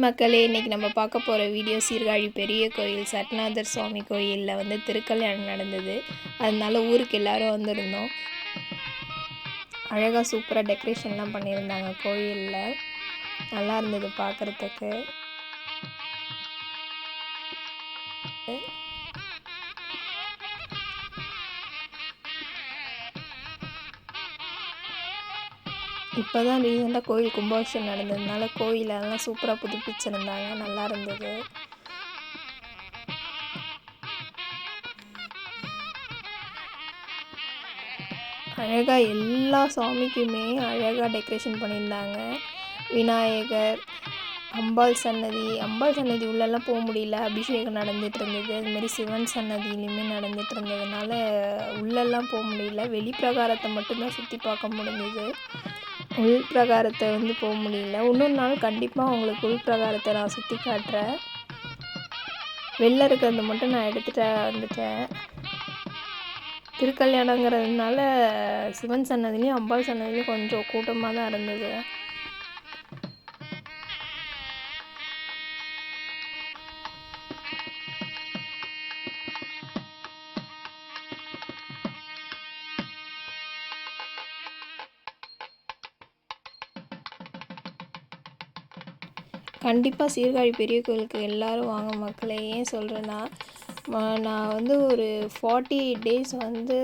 மக்களே, இன்றைக்கி நம்ம பார்க்க போகிற வீடியோ சீர்காழி பெரிய கோயில் சட்நாதர் சுவாமி கோயிலில் வந்து திருக்கல்யாணம் நடந்தது. அதனால ஊருக்கு எல்லோரும் வந்திருந்தோம். அழகாக சூப்பராக டெக்கரேஷன்லாம் பண்ணியிருந்தாங்க கோயிலில். நல்லா இருந்தது பார்க்குறதுக்கு. இப்போ தான் ரீசெண்டாக கோயில் கும்பாபிஷேகம் நடந்ததுனால கோயில் அதெல்லாம் சூப்பராக புதுப்பிச்சிருந்தாங்க. நல்லா இருந்தது. அழகாக எல்லா சாமிக்குமே அழகாக டெக்கரேஷன் பண்ணியிருந்தாங்க. விநாயகர், அம்பாள் சன்னதி உள்ளெல்லாம் போக முடியல, அபிஷேகம் நடந்துகிட்டு இருந்தது. அதுமாரி சிவன் சன்னதியிலையுமே நடந்துகிட்டு இருந்ததுனால உள்ளெல்லாம் போக முடியல. வெளிப்பிரகாரத்தை மட்டும்தான் சுற்றி பார்க்க முடிஞ்சது. உள் பிரகாரத்தை வந்து போக முடியல. இன்னொரு நாள் கண்டிப்பாக உங்களுக்கு உள் பிரகாரத்தை நான் சுற்றி காட்டுறேன். வெளில இருக்கிறது மட்டும் நான் எடுத்துகிட்டு வந்துட்டேன். திருக்கல்யாணங்கிறதுனால சிவன் சன்னதிலையும் அம்பாள் சன்னதிலையும் கொஞ்சம் கூட்டமாக தான் இருந்தது. கண்டிப்பாக சீர்காழி பெரிய கோயிலுக்கு எல்லோரும் வாங்க மக்களே. ஏன் சொல்கிறேன்னா, நான் வந்து ஒரு 48 days வந்து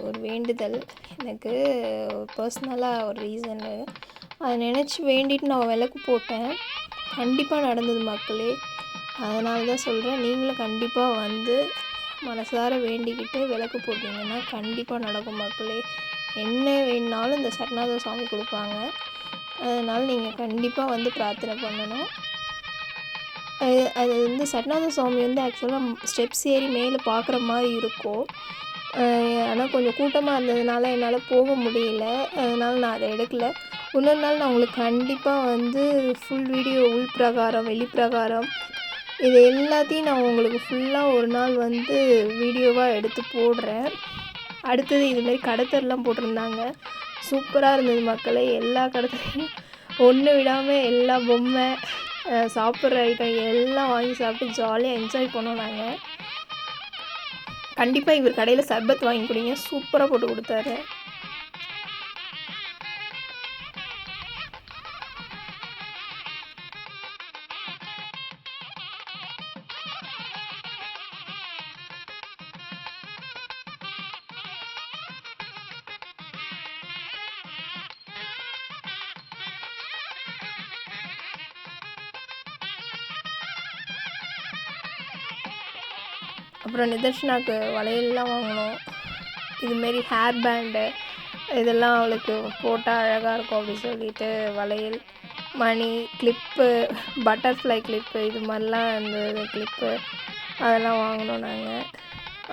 ஒரு வேண்டுதல் எனக்கு பர்சனலாக ஒரு ரீசனு. அதை நினச்சி வேண்டிட்டு நான் விளக்கு போட்டேன். கண்டிப்பாக நடந்தது மக்களே. அதனால தான் சொல்கிறேன், நீங்களும் கண்டிப்பாக வந்து மனசார வேண்டிக்கிட்டு விளக்கு போட்டிங்கன்னா கண்டிப்பாக நடக்கும் மக்களே. என்ன வேணுனாலும் இந்த சட்நாத சுவாமி கொடுப்பாங்க. அதனால் நீங்கள் கண்டிப்பாக வந்து பிரார்த்தனை பண்ணணும். அது வந்து சட்நாத சுவாமி வந்து ஆக்சுவலாக ஸ்டெப்ஸ் ஏறி மேலே பார்க்குற மாதிரி இருக்கும். ஆனால் கொஞ்சம் கூட்டமாக இருந்ததுனால என்னால் போக முடியல. அதனால் நான் அதை எடுக்கலை. இன்னொரு நாள் நான் உங்களுக்கு கண்டிப்பாக வந்து ஃபுல் வீடியோ உள் பிரகாரம் வெளிப்பிரகாரம் இது எல்லாத்தையும் நான் உங்களுக்கு ஃபுல்லாக ஒரு நாள் வந்து வீடியோவாக எடுத்து போடுறேன். அடுத்தது இதுமாரி கடத்தெல்லாம் போட்டிருந்தாங்க. சூப்பராக இருந்தது மக்களே. எல்லா கடத்தலையும் ஒன்று விடாமல் எல்லா பொம்மை சாப்பிட்ற ஐட்டம் எல்லாம் வாங்கி சாப்பிட்டு ஜாலியாக என்ஜாய் பண்ணோம் நாங்கள். கண்டிப்பாக இவர் கடையில் சர்பத் வாங்கி கொடுங்க, சூப்பராக போட்டு கொடுத்தாரு. அப்புறம் நிதர்ஷனாவுக்கு வளையல்லாம் வாங்கினோம். இதுமாரி ஹேர் பேண்டு இதெல்லாம் அவளுக்கு போட்டால் அழகாக இருக்கும் அப்படின்னு சொல்லிட்டு வளையல், மணி, கிளிப்பு, பட்டர்ஃப்ளை கிளிப்பு இது மாதிரிலாம் இந்த கிளிப்பு அதெல்லாம் வாங்கினோம் நாங்கள்.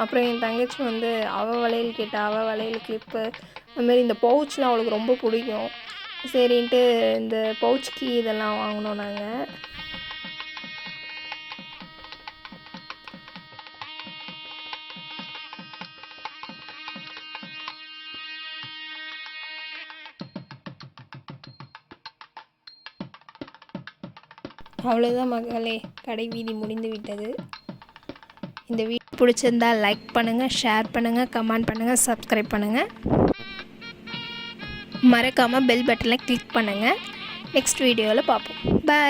அப்புறம் என் தங்கச்சி வந்து அவள் வளையல் கேட்டால் அவள் வளையல் கிளிப்பு அதுமாரி இந்த பவுச்லாம் அவளுக்கு ரொம்ப பிடிக்கும். சரின்ட்டு இந்த பவுச் கீ இதெல்லாம் வாங்கினோம் நாங்கள். அவ்வளோதான் மகளே, கடை வீதி முடிந்து விட்டது. இந்த வீடியோ பிடிச்சிருந்தால் லைக் பண்ணுங்கள், ஷேர் பண்ணுங்கள், கமெண்ட் பண்ணுங்கள், சப்ஸ்கிரைப் பண்ணுங்கள். மறக்காமல் பெல் பட்டனை கிளிக் பண்ணுங்கள். நெக்ஸ்ட் வீடியோவில் பார்ப்போம். பாய்.